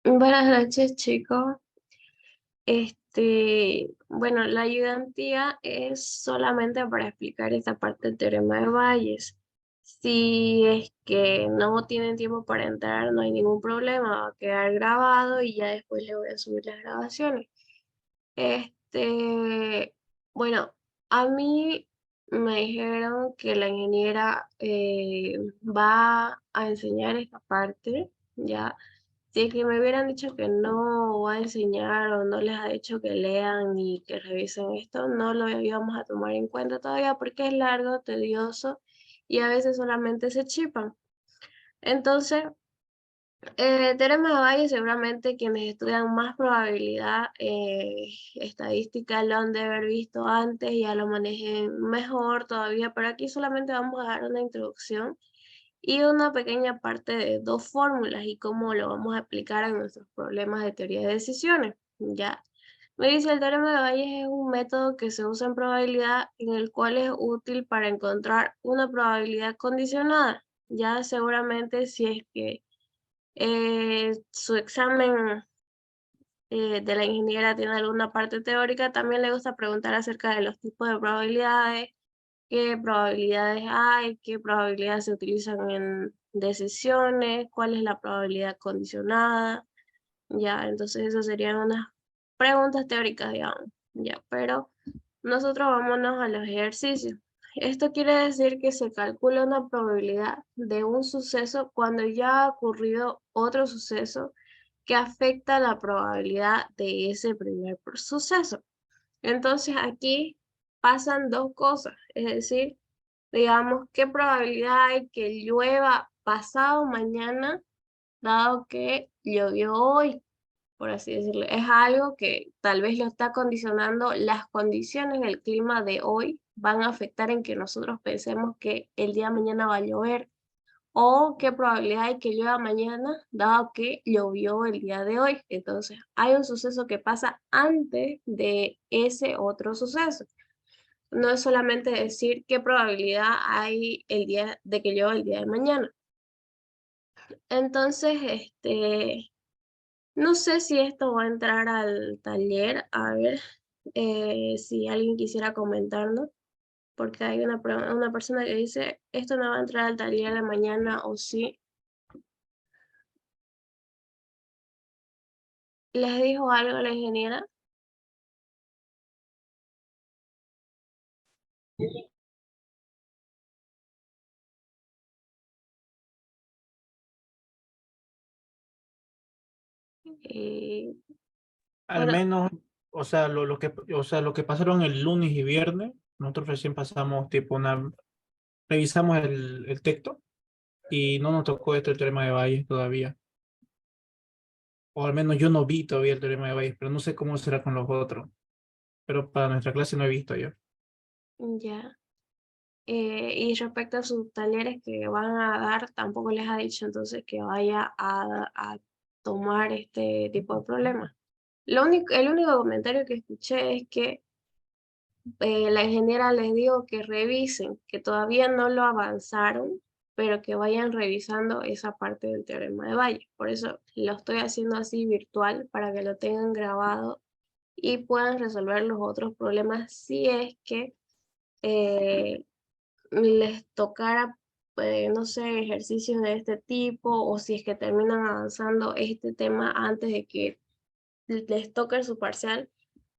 Buenas noches, chicos. Bueno, la ayudantía es solamente para explicar esta parte del teorema de Bayes. Si es que no tienen tiempo para entrar, no hay ningún problema, va a quedar grabado y ya después le voy a subir las grabaciones. Este, bueno, a mí me dijeron que la ingeniera va a enseñar esta parte, ¿ya? Si es que me hubieran dicho que no va a enseñar o no les ha dicho que lean ni que revisen esto, no lo íbamos a tomar en cuenta todavía porque es largo, tedioso y a veces solamente se chipan. Entonces, teorema de Bayes seguramente quienes estudian más probabilidad estadística lo han de haber visto antes, ya lo manejen mejor todavía, pero aquí solamente vamos a dar una introducción y una pequeña parte de dos fórmulas y cómo lo vamos a aplicar a nuestros problemas de teoría de decisiones. Ya, me dice el teorema de Bayes es un método que se usa en probabilidad en el cual es útil para encontrar una probabilidad condicionada. Ya seguramente si es que su examen de la ingeniera tiene alguna parte teórica, también le gusta preguntar acerca de los tipos de probabilidades, qué probabilidades hay, qué probabilidades se utilizan en decisiones, cuál es la probabilidad condicionada, ya, entonces esas serían unas preguntas teóricas, digamos, ya, pero nosotros vámonos a los ejercicios. Esto quiere decir que se calcula una probabilidad de un suceso cuando ya ha ocurrido otro suceso que afecta la probabilidad de ese primer suceso. Entonces aquí pasan dos cosas, es decir, digamos, qué probabilidad hay que llueva pasado mañana, dado que llovió hoy, por así decirlo. Es algo que tal vez lo está condicionando, las condiciones del clima de hoy van a afectar en que nosotros pensemos que el día de mañana va a llover, o qué probabilidad hay que llueva mañana, dado que llovió el día de hoy. Entonces, hay un suceso que pasa antes de ese otro suceso. No es solamente decir qué probabilidad hay el día de que llueva el día de mañana. Entonces, no sé si esto va a entrar al taller, a ver si alguien quisiera comentarlo, porque hay una persona que dice, esto no va a entrar al taller de mañana o sí. ¿Les dijo algo la ingeniera? Eh, Al bueno, menos, lo que pasaron el lunes y viernes, nosotros recién pasamos revisamos el texto y no nos tocó el teorema de Bayes todavía. O al menos yo no vi todavía el teorema de Bayes, pero no sé cómo será con los otros. Pero para nuestra clase no he visto yo. ya. Y respecto a sus talleres que van a dar, tampoco les ha dicho entonces que vaya a tomar este tipo de problemas. El único comentario que escuché es que la ingeniera les dijo que revisen, que todavía no lo avanzaron, pero que vayan revisando esa parte del teorema de Bayes. Por eso lo estoy haciendo así virtual para que lo tengan grabado y puedan resolver los otros problemas si es que eh, les tocara, no sé, ejercicios de este tipo o si es que terminan avanzando este tema antes de que les toque su parcial,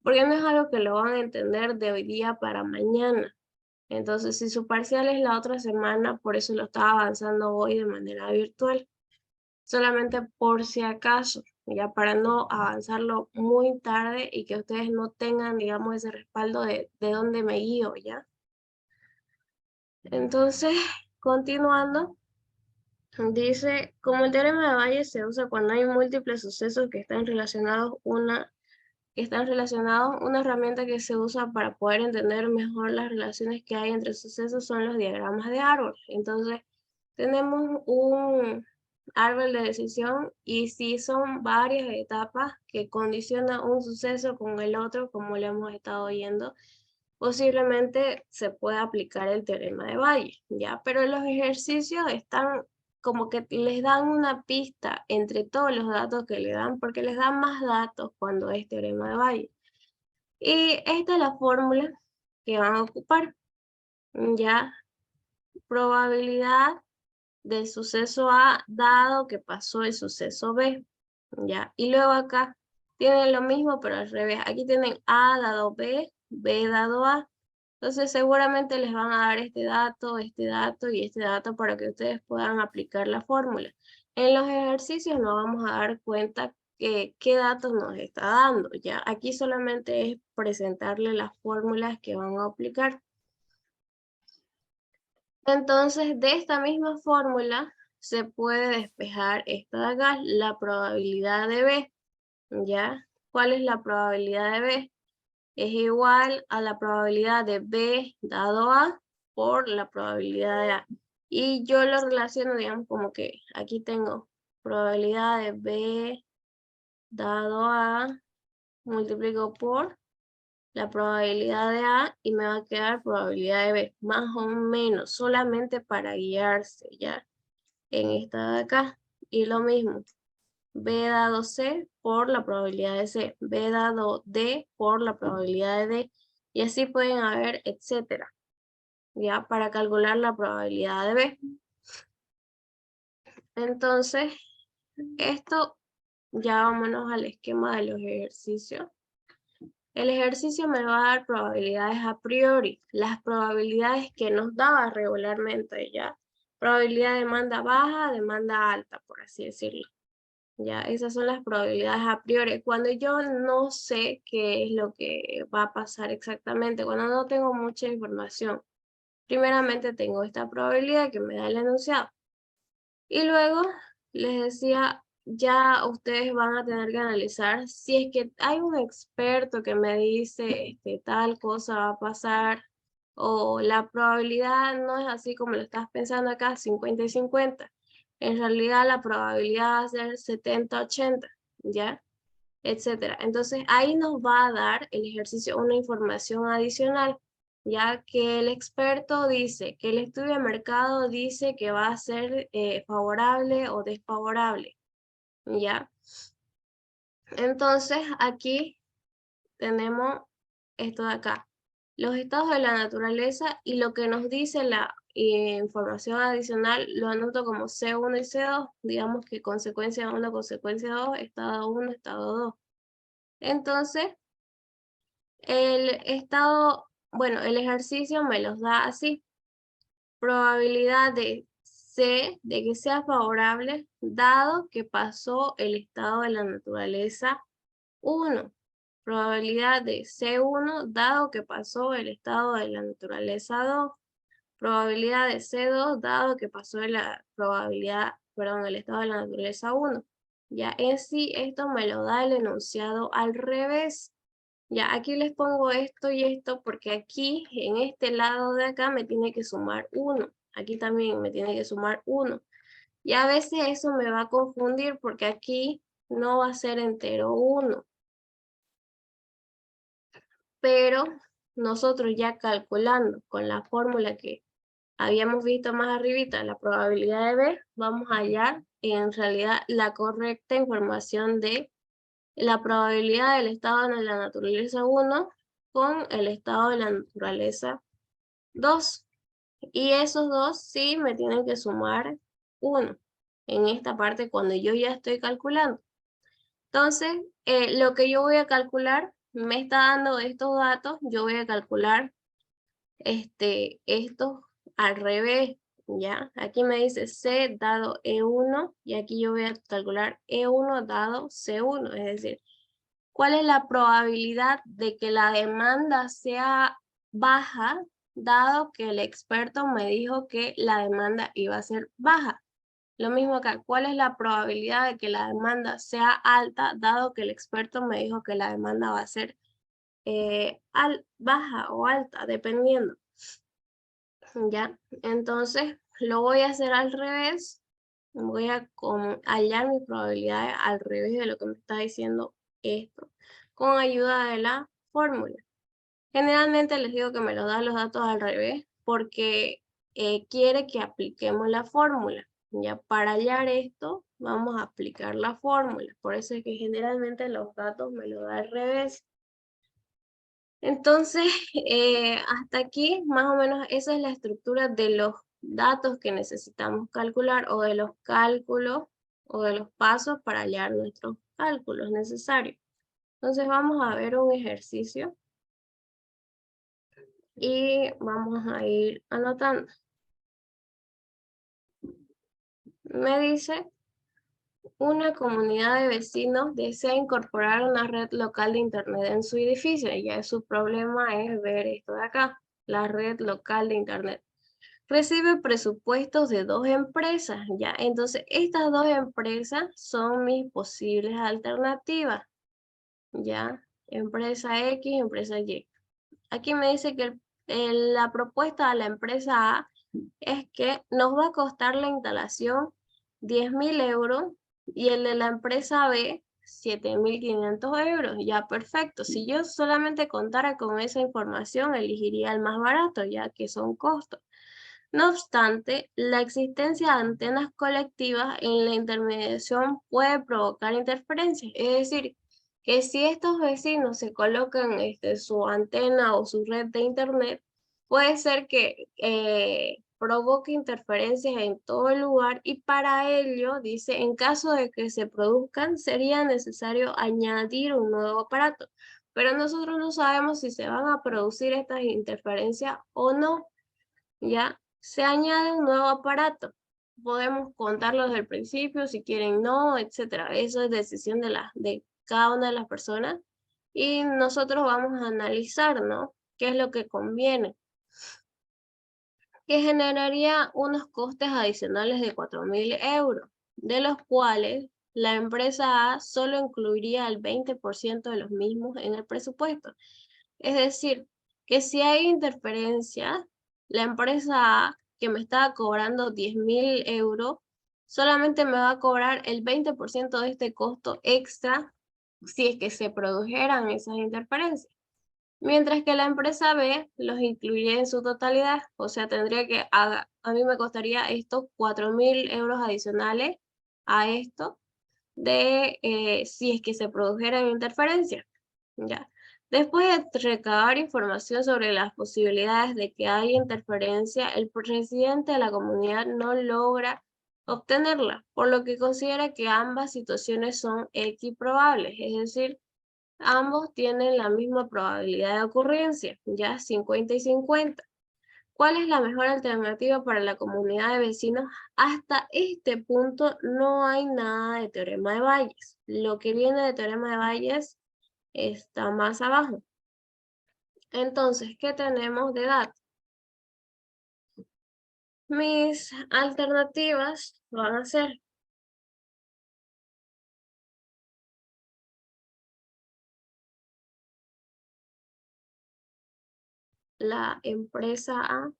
porque no es algo que lo van a entender de hoy día para mañana. Entonces, si su parcial es la otra semana, por eso lo estaba avanzando hoy de manera virtual, solamente por si acaso, ya para no avanzarlo muy tarde y que ustedes no tengan, digamos, ese respaldo de dónde me guío, ¿ya? Entonces, continuando, dice, como el teorema de Bayes se usa cuando hay múltiples sucesos que están relacionados, una herramienta que se usa para poder entender mejor las relaciones que hay entre sucesos son los diagramas de árbol. Entonces, tenemos un árbol de decisión y si son varias etapas que condicionan un suceso con el otro, como lo hemos estado oyendo, posiblemente se pueda aplicar el teorema de Bayes, ¿ya? Pero los ejercicios están como que les dan una pista entre todos los datos que le dan, porque les dan más datos cuando es teorema de Bayes. Y esta es la fórmula que van a ocupar. Ya, probabilidad del suceso A dado que pasó el suceso B. Ya, y luego acá tienen lo mismo, pero al revés. Aquí tienen A dado B, B dado A. Entonces seguramente les van a dar este dato y este dato para que ustedes puedan aplicar la fórmula. En los ejercicios nos vamos a dar cuenta que qué datos nos está dando. Ya, aquí solamente es presentarle las fórmulas que van a aplicar. Entonces, de esta misma fórmula se puede despejar esta de acá, la probabilidad de B, ¿ya? ¿Cuál es la probabilidad de B? Es igual a la probabilidad de B dado A por la probabilidad de A. Y yo lo relaciono, digamos, como que aquí tengo probabilidad de B dado A, multiplico por la probabilidad de A y me va a quedar probabilidad de B, más o menos, solamente para guiarse, ¿ya? En esta de acá. Y lo mismo, B dado C por la probabilidad de C, B dado D por la probabilidad de D, y así pueden haber, etcétera, ¿ya? Para calcular la probabilidad de B. Entonces, esto, ya vámonos al esquema de los ejercicios. El ejercicio me va a dar probabilidades a priori, las probabilidades que nos daba regularmente, ¿ya? Probabilidad de demanda baja, demanda alta, por así decirlo. Ya, esas son las probabilidades a priori. Cuando yo no sé qué es lo que va a pasar exactamente, cuando no tengo mucha información, primeramente tengo esta probabilidad que me da el enunciado. Y luego les decía, ya ustedes van a tener que analizar si es que hay un experto que me dice tal cosa va a pasar, o la probabilidad no es así como lo estás pensando acá, 50 y 50. En realidad la probabilidad va a ser 70-80, ¿ya? Etcétera. Entonces ahí nos va a dar el ejercicio una información adicional, ya que el experto dice que el estudio de mercado dice que va a ser favorable o desfavorable, ¿ya? Entonces aquí tenemos esto de acá, los estados de la naturaleza, y lo que nos dice la información adicional lo anoto como C1 y C2, digamos que consecuencia 1, consecuencia 2, estado 1, estado 2. Entonces, el estado, bueno, el ejercicio me los da así. Probabilidad de C, de que sea favorable, dado que pasó el estado de la naturaleza 1. Probabilidad de C1, dado que pasó el estado de la naturaleza 2. Probabilidad de C2, dado que pasó la probabilidad, perdón, el estado de la naturaleza 1. Ya en sí, esto me lo da el enunciado al revés. Ya, aquí les pongo esto y esto porque aquí, en este lado de acá, me tiene que sumar 1. Aquí también me tiene que sumar 1. Y a veces eso me va a confundir porque aquí no va a ser entero 1. Pero nosotros ya calculando con la fórmula que habíamos visto más arribita, la probabilidad de ver, vamos a hallar en realidad la correcta información de la probabilidad del estado de la naturaleza 1 con el estado de la naturaleza 2. Y esos dos sí me tienen que sumar 1 en esta parte cuando yo ya estoy calculando. Entonces, lo que yo voy a calcular me está dando estos datos, yo voy a calcular estos al revés, ¿ya? Aquí me dice C dado E1 y aquí yo voy a calcular E1 dado C1, es decir, ¿cuál es la probabilidad de que la demanda sea baja, dado que el experto me dijo que la demanda iba a ser baja? Lo mismo acá, ¿cuál es la probabilidad de que la demanda sea alta, dado que el experto me dijo que la demanda va a ser baja o alta, dependiendo? ¿Ya? Entonces, lo voy a hacer al revés. Voy a hallar mis probabilidades al revés de lo que me está diciendo esto, con ayuda de la fórmula. Generalmente les digo que me lo da los datos al revés porque quiere que apliquemos la fórmula. Ya para hallar esto, vamos a aplicar la fórmula. Por eso es que generalmente los datos me lo da al revés. Entonces, hasta aquí, más o menos, esa es la estructura de los datos que necesitamos calcular o de los cálculos o de los pasos para hallar nuestros cálculos necesarios. Entonces, vamos a ver un ejercicio y vamos a ir anotando. Me dice, una comunidad de vecinos desea incorporar una red local de internet en su edificio. Y ya su problema es ver esto de acá, la red local de internet. Recibe presupuestos de 2 empresas, ¿ya? Entonces, estas 2 empresas son mis posibles alternativas, ¿ya? Empresa X, empresa Y. Aquí me dice que la propuesta a la empresa A es que nos va a costar la instalación 10.000 euros y el de la empresa B 7.500 euros. Ya, perfecto. Si yo solamente contara con esa información, elegiría el más barato, ya que son costos. No obstante, la existencia de antenas colectivas en la intermediación puede provocar interferencias. Es decir, que si estos vecinos se colocan su antena o su red de internet, puede ser que provoque interferencias en todo el lugar y para ello, dice, en caso de que se produzcan, sería necesario añadir un nuevo aparato. Pero nosotros no sabemos si se van a producir estas interferencias o no. ¿Ya? Se añade un nuevo aparato. Podemos contarlo desde el principio, si quieren no, etcétera. Eso es decisión de cada una de las personas. Y nosotros vamos a analizar, ¿no? ¿Qué es lo que conviene? Que generaría unos costes adicionales de 4.000 euros, de los cuales la empresa A solo incluiría el 20% de los mismos en el presupuesto. Es decir, que si hay interferencia, la empresa A, que me estaba cobrando 10.000 euros, solamente me va a cobrar el 20% de este costo extra si es que se produjeran esas interferencias. Mientras que la empresa B los incluye en su totalidad, o sea, tendría que, a mí me costaría estos 4.000 euros adicionales a esto de si es que se produjeran interferencias. Ya. Después de recabar información sobre las posibilidades de que haya interferencia, el presidente de la comunidad no logra obtenerla, por lo que considera que ambas situaciones son equiprobables, es decir, ambos tienen la misma probabilidad de ocurrencia, ya 50 y 50. ¿Cuál es la mejor alternativa para la comunidad de vecinos? Hasta este punto no hay nada de teorema de Bayes. Lo que viene de teorema de Bayes está más abajo. Entonces, ¿qué tenemos de datos? Mis alternativas van a ser la empresa A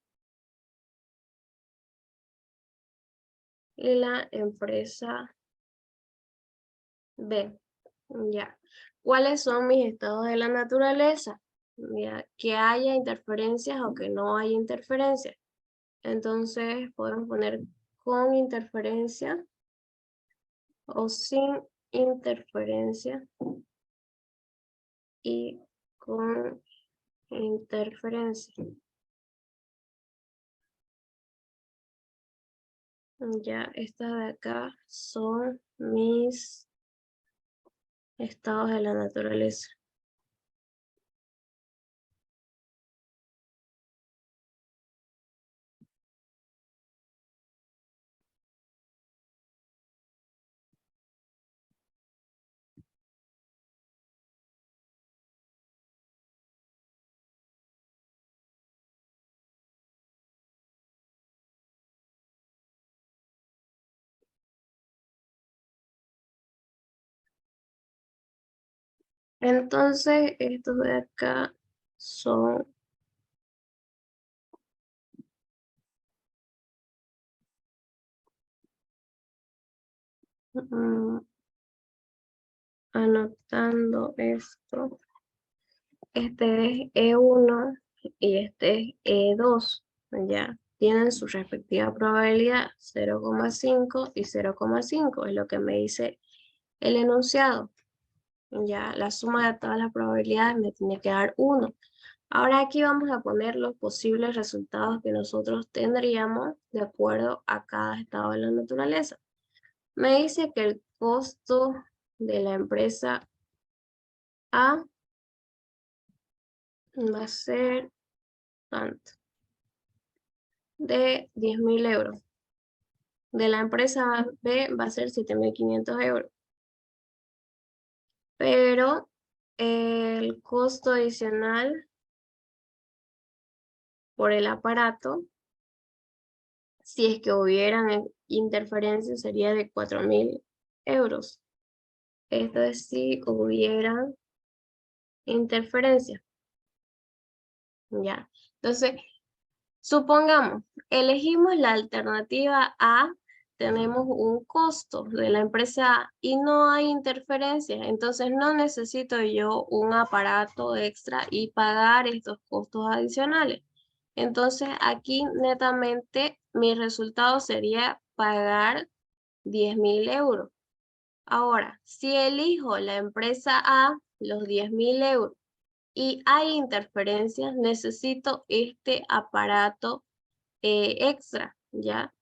y la empresa B. Ya. ¿Cuáles son mis estados de la naturaleza? Ya, que haya interferencias o que no haya interferencias. Entonces podemos poner con interferencia o sin interferencia y con interferencia. Ya, estas de acá son mis estados de la naturaleza. Entonces, estos de acá son anotando esto. Este es E1 y este es E2, ¿ya? tienen su respectiva probabilidad, 0,5 y 0,5, es lo que me dice el enunciado. Ya, la suma de todas las probabilidades me tiene que dar 1. Ahora aquí vamos a poner los posibles resultados que nosotros tendríamos de acuerdo a cada estado de la naturaleza. Me dice que el costo de la empresa A va a ser tanto, de 10.000 euros. De la empresa B va a ser 7.500 euros. Pero el costo adicional por el aparato, si es que hubieran interferencias, sería de 4.000 euros. Esto es si hubieran interferencias. Ya. Entonces, supongamos, elegimos la alternativa A, tenemos un costo de la empresa A y no hay interferencias, entonces no necesito yo un aparato extra y pagar estos costos adicionales. Entonces aquí netamente mi resultado sería pagar 10.000 euros. Ahora, si elijo la empresa A, los 10.000 euros, y hay interferencias, necesito este aparato extra, ¿ya?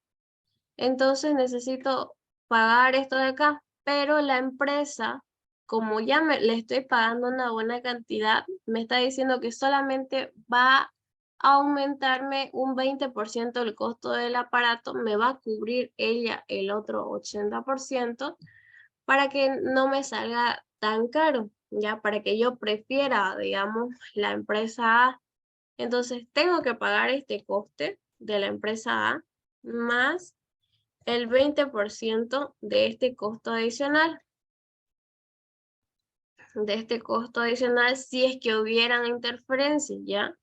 Entonces necesito pagar esto de acá, pero la empresa, como ya le estoy pagando una buena cantidad, me está diciendo que solamente va a aumentarme un 20% el costo del aparato, me va a cubrir ella el otro 80% para que no me salga tan caro, ya para que yo prefiera, digamos, la empresa A. Entonces tengo que pagar este coste de la empresa A más el 20% de este costo adicional. De este costo adicional si es que hubieran interferencias, ¿ya?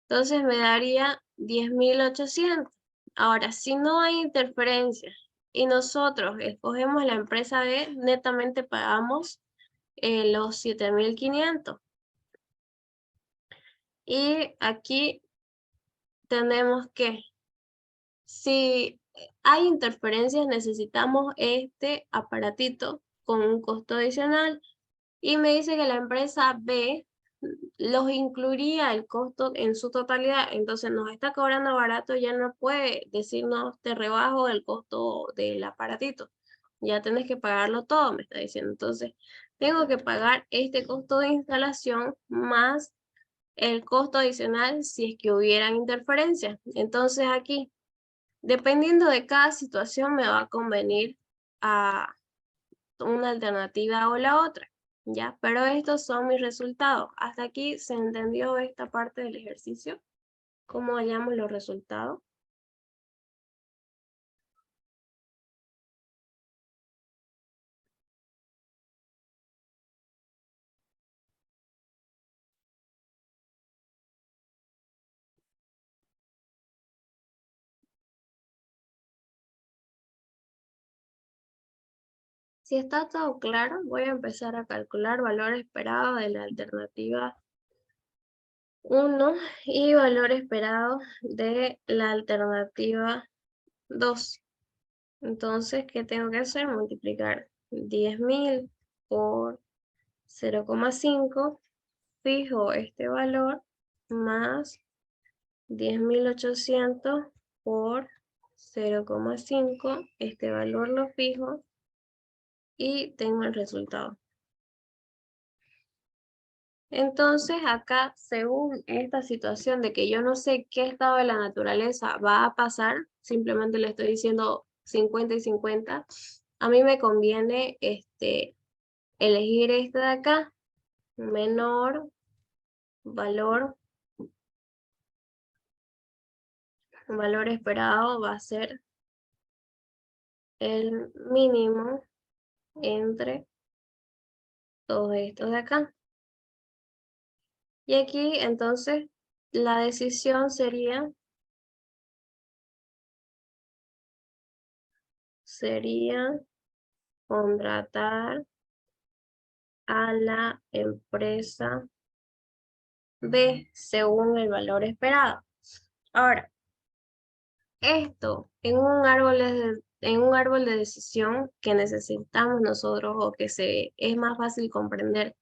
Entonces me daría 10.800. Ahora, si no hay interferencias y nosotros escogemos la empresa B, netamente pagamos los 7.500. Y aquí tenemos que, si hay interferencias, necesitamos este aparatito con un costo adicional. Y me dice que la empresa B los incluiría el costo en su totalidad, entonces nos está cobrando barato, ya no puede decirnos te rebajo el costo del aparatito, ya tenés que pagarlo todo, me está diciendo. Entonces tengo que pagar este costo de instalación más el costo adicional si es que hubieran interferencias. Entonces aquí, dependiendo de cada situación, me va a convenir a una alternativa o la otra, ¿ya? Pero estos son mis resultados. Hasta aquí se entendió esta parte del ejercicio, cómo hallamos los resultados. Si está todo claro, voy a empezar a calcular valor esperado de la alternativa 1 y valor esperado de la alternativa 2. Entonces, ¿qué tengo que hacer? Multiplicar 10.000 por 0,5, fijo este valor, más 10.800 por 0,5, este valor lo fijo y tengo el resultado. Entonces acá, según esta situación de que yo no sé qué estado de la naturaleza va a pasar, simplemente le estoy diciendo 50 y 50, a mí me conviene elegir este de acá, menor valor esperado va a ser el mínimo entre todos estos de acá. Y aquí entonces la decisión sería contratar a la empresa B según el valor esperado. Ahora, Esto en un árbol de decisión que necesitamos nosotros o que es más fácil comprender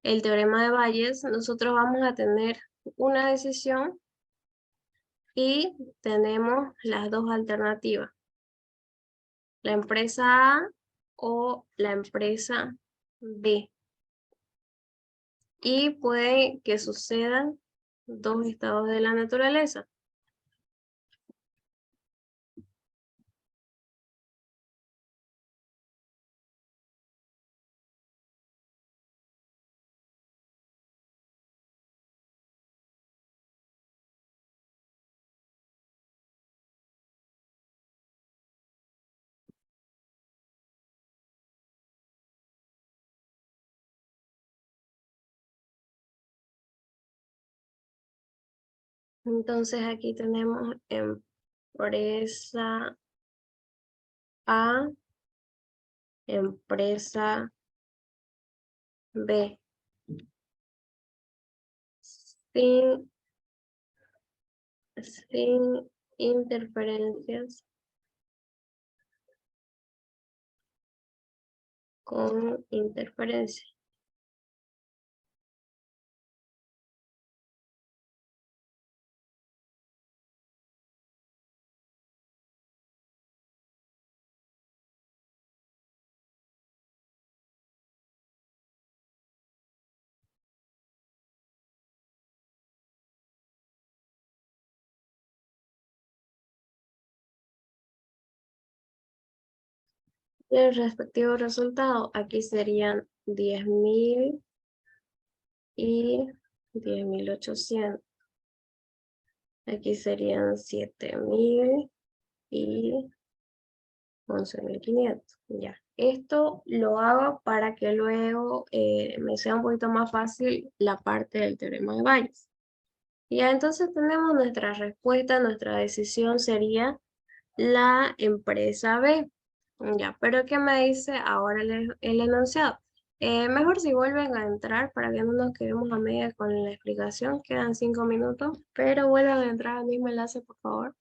el teorema de Bayes, nosotros vamos a tener una decisión y tenemos las dos alternativas, la empresa A o la empresa B. Y puede que sucedan dos estados de la naturaleza. Entonces aquí tenemos empresa A, empresa B, sin, sin interferencias con interferencia. El respectivo resultado aquí serían 10.000 y 10.800. Aquí serían 7.000 y 11.500. Ya. Esto lo hago para que luego me sea un poquito más fácil la parte del teorema de Bayes. Ya, entonces tenemos nuestra respuesta, nuestra decisión sería la empresa B. Ya, pero ¿qué me dice ahora el enunciado? Mejor si vuelven a entrar para que no nos quedemos a media con la explicación, quedan 5 minutos, pero vuelvan a entrar al mismo enlace, por favor.